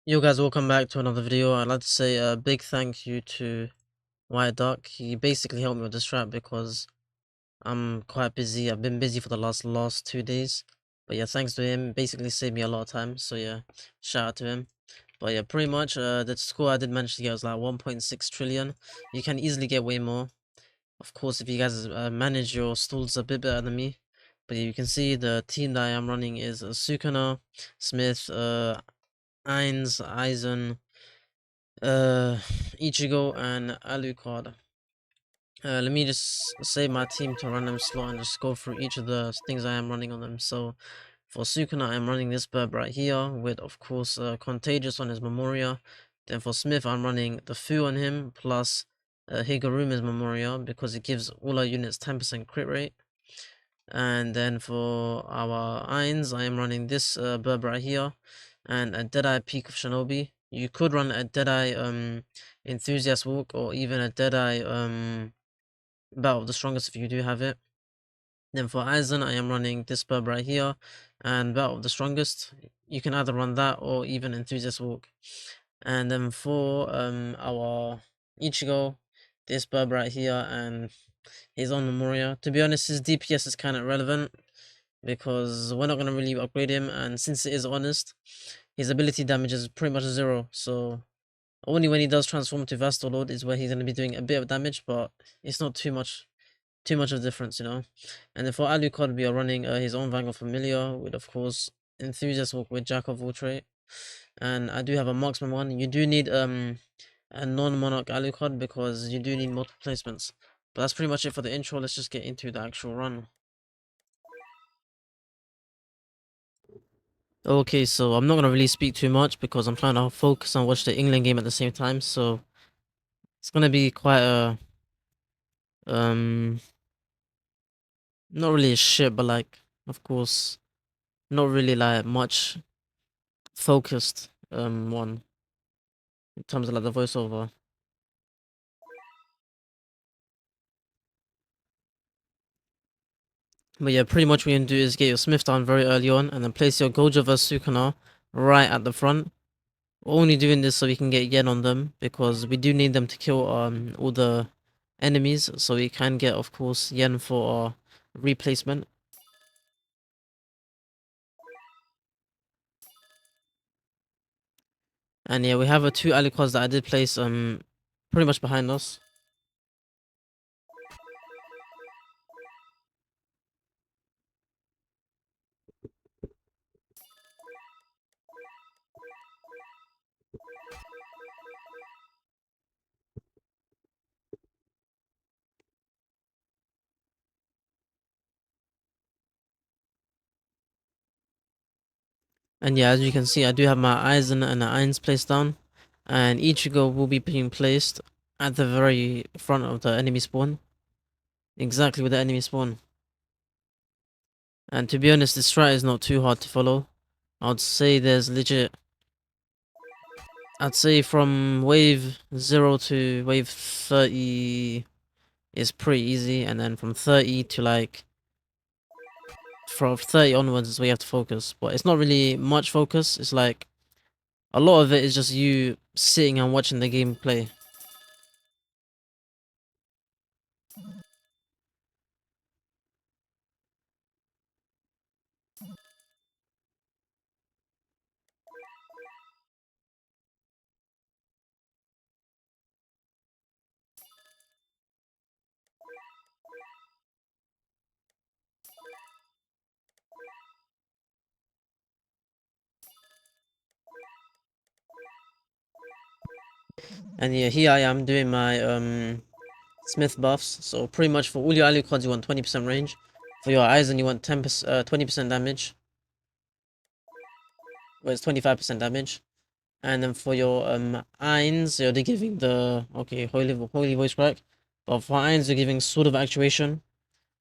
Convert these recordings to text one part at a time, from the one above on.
Yo guys, welcome back to another video. I'd like to say a big thank you to White Duck. He basically helped me with this strat because I'm quite busy. I've been busy for the last 2 days. But yeah, thanks to him, basically saved me a lot of time. So yeah, shout out to him. But yeah, pretty much the score I did manage to get was like 1.6 trillion. You can easily get way more. Of course, if you guys manage your stalls a bit better than me. But yeah, you can see the team that I am running is Sukuna, Smith, Ainz, Aizen, Ichigo and Alucard. Let me just save my team to random slot and just go through each of the things I am running on them. So for Sukuna, I'm running this burb right here with, of course, Contagious on his Memoria. Then for Smith, I'm running the Fu on him plus Higuruma's Memoria because it gives all our units 10% crit rate. And then for our Ainz, I am running this burb right here and a Deadeye Peak of Shinobi. You could run a Deadeye Enthusiast Walk or even a Deadeye Battle of the Strongest if you do have it. Then for Aizen, I am running this burb right here and Battle of the Strongest. You can either run that or even Enthusiast Walk. And then for our Ichigo, this burb right here and his own Memoria. To be honest, his DPS is kind of relevant because we're not going to really upgrade him, and since it is honest, his ability damage is pretty much zero, so only when he does transform to Vastal Lord is where he's going to be doing a bit of damage, but it's not too much of a difference, you know. And then for Alucard, we are running his own Vanguard Familiar with, of course, Enthusiast Walk with Jack of all trait, and I do have a Marksman one. You do need a non-Monarch Alucard because you do need multiple placements. But that's pretty much it for the intro. Let's just get into the actual run. Okay, so I'm not gonna really speak too much because I'm trying to focus on watch the England game at the same time, so it's gonna be quite a um not really a shit, but like of course not really like much focused one in terms of like the voiceover. But yeah, pretty much what you can do is get your Smith down very early on and then place your Gojo vs Sukuna right at the front. We're only doing this so we can get yen on them because we do need them to kill all the enemies, so we can get, of course, yen for our replacement. And yeah, we have two aliquots that I did place pretty much behind us. And yeah, as you can see, I do have my Aizen and the Eins placed down, and Ichigo will be being placed at the very front of the enemy spawn, exactly where the enemy spawn. And to be honest, this strat is not too hard to follow. I'd say there's legit, I'd say from wave 0 to wave 30 is pretty easy, and then from 30 to like, from 30 onwards is where you have to focus. But it's not really much focus, it's like, a lot of it is just you sitting and watching the game play. And yeah, here I am doing my Smith buffs. So pretty much for all your Ali cards you want 20% range. For your Aizen you want 20% damage. Well, it's 25% damage. And then for your Eins, you're giving the holy voice crack. But for Eins you're giving Sword of Actuation.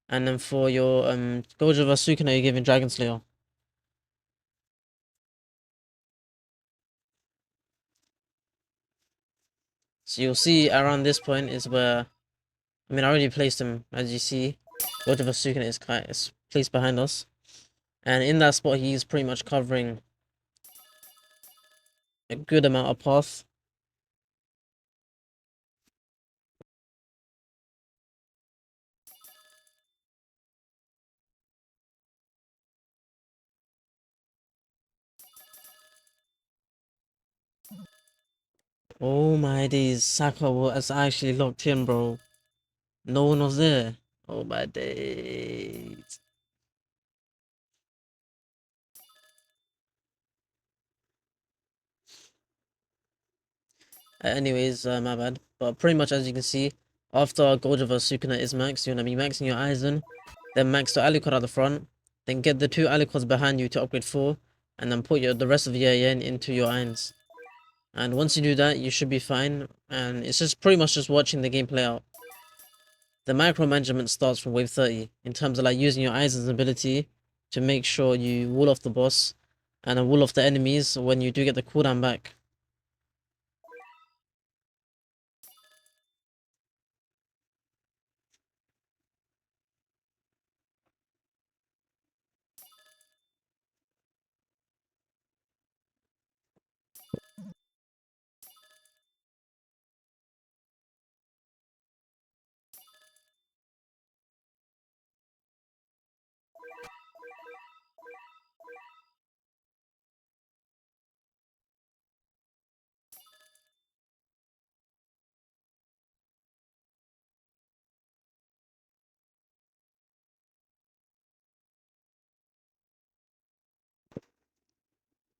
And then for your Gojo Vasukina you're giving Dragon Slayer. So you'll see around this point is where, I mean, I already placed him, as you see. Gojo Vasukina is placed behind us. And in that spot, he's pretty much covering a good amount of path. Oh my days, Saka was actually locked in, bro. No one was there. Oh my days. Anyways, my bad. But pretty much as you can see, after Goldova Sukuna is maxed, you're gonna be maxing your Aizen, then max the Alucard at the front, then get the two Alucards behind you to upgrade 4, and then put the rest of your Yen into your Irons. And once you do that, you should be fine, and it's just pretty much just watching the game play out. The micromanagement starts from wave 30, in terms of like using your Aizen's ability to make sure you wall off the boss, and then wall off the enemies when you do get the cooldown back.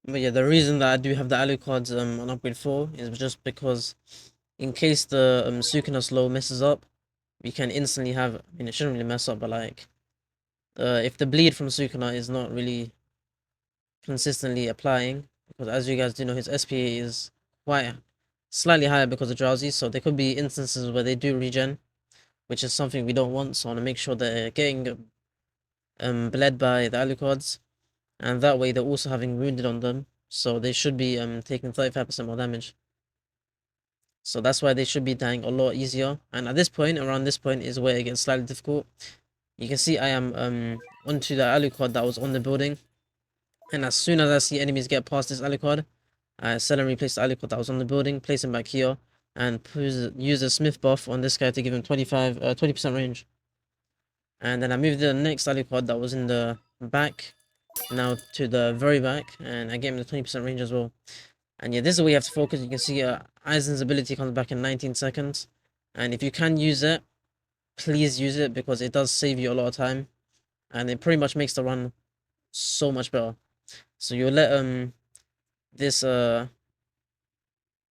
But yeah, the reason that I do have the Alucards on upgrade 4 is just because in case the Sukuna slow messes up, we can instantly have, I mean it shouldn't really mess up, but like if the bleed from Sukuna is not really consistently applying, because as you guys do know his SPA is quite slightly higher because of drowsy, so there could be instances where they do regen, which is something we don't want, so I want to make sure they're getting bled by the Alucards, and that way they're also having wounded on them, so they should be taking 35% more damage. So that's why they should be dying a lot easier. And at this point, around this point, is where it gets slightly difficult. You can see I am onto the Alucard that was on the building. And as soon as I see enemies get past this Alucard, I suddenly replace the Alucard that was on the building, place him back here, and use a Smith buff on this guy to give him 20% range. And then I moved the next Alucard that was in the back, now to the very back, and I gave him the 20% range as well. And yeah, this is where you have to focus. You can see Aizen's ability comes back in 19 seconds. And if you can use it, please use it because it does save you a lot of time. And it pretty much makes the run so much better. So you'll let this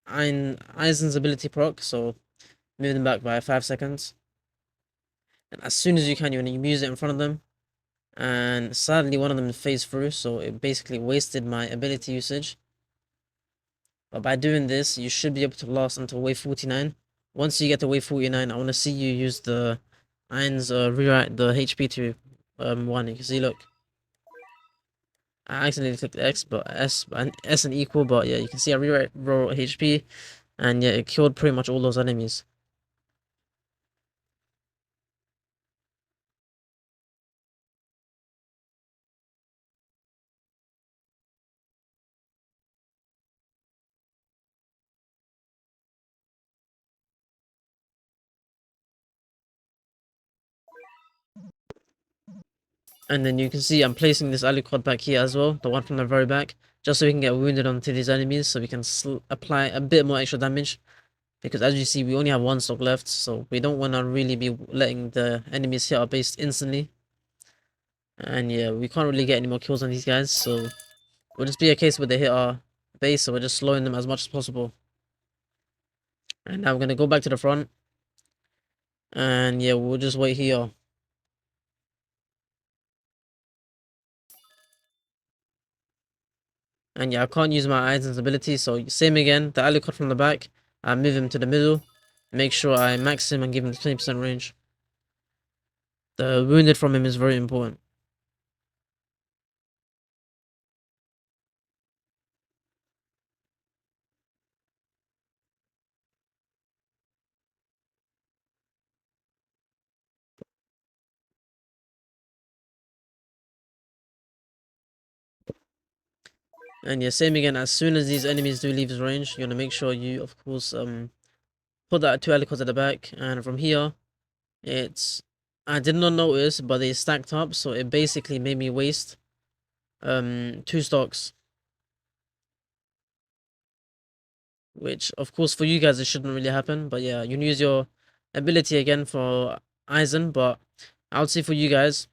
Aizen's ability proc, so move them back by 5 seconds. And as soon as you can, you want to use it in front of them. And sadly one of them phased through, so it basically wasted my ability usage. But by doing this, you should be able to last until wave 49. Once you get to wave 49, I want to see you use the irons rewrite the HP to 1. You can see, look. I accidentally clicked X, but S and equal, but yeah, you can see I rewrite raw HP, and yeah, it killed pretty much all those enemies. And then you can see I'm placing this Alucard back here as well, the one from the very back, just so we can get wounded onto these enemies, so we can apply a bit more extra damage. Because as you see, we only have 1 stock left, so we don't want to really be letting the enemies hit our base instantly. And yeah, we can't really get any more kills on these guys, so it'll just be a case where they hit our base, so we're just slowing them as much as possible. And now we're going to go back to the front. And yeah, we'll just wait here. And yeah, I can't use my Aizen's ability, so same again, the Alucard from the back, I move him to the middle, make sure I max him and give him the 20% range. The wounded from him is very important. And yeah, same again, as soon as these enemies do leave his range, you want to make sure you, of course, put that 2 helicards at the back. And from here, it's... I did not notice, but they stacked up, so it basically made me waste 2 stocks. Which, of course, for you guys, it shouldn't really happen. But yeah, you can use your ability again for Eisen, but I would say for you guys,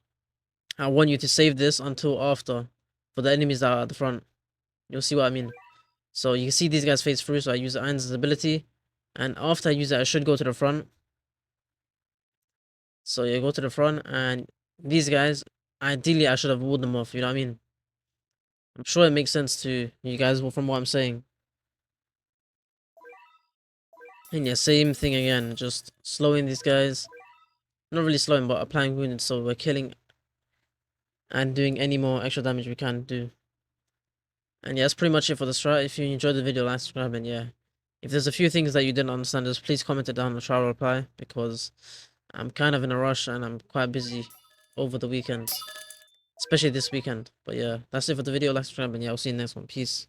I want you to save this until after, for the enemies that are at the front. You'll see what I mean. So you can see these guys phase through, so I use Eisen's ability. And after I use it, I should go to the front. So you go to the front, and these guys, ideally, I should have walled them off, you know what I mean? I'm sure it makes sense to you guys from what I'm saying. And yeah, same thing again, just slowing these guys. Not really slowing, but applying wounds, so we're killing and doing any more extra damage we can do. And yeah, that's pretty much it for the strat. If you enjoyed the video, like, subscribe, and yeah. If there's a few things that you didn't understand, just please comment it down and try to reply, because I'm kind of in a rush and I'm quite busy over the weekend. Especially this weekend. But yeah, that's it for the video. Like, subscribe, and yeah, I'll see you in the next one. Peace.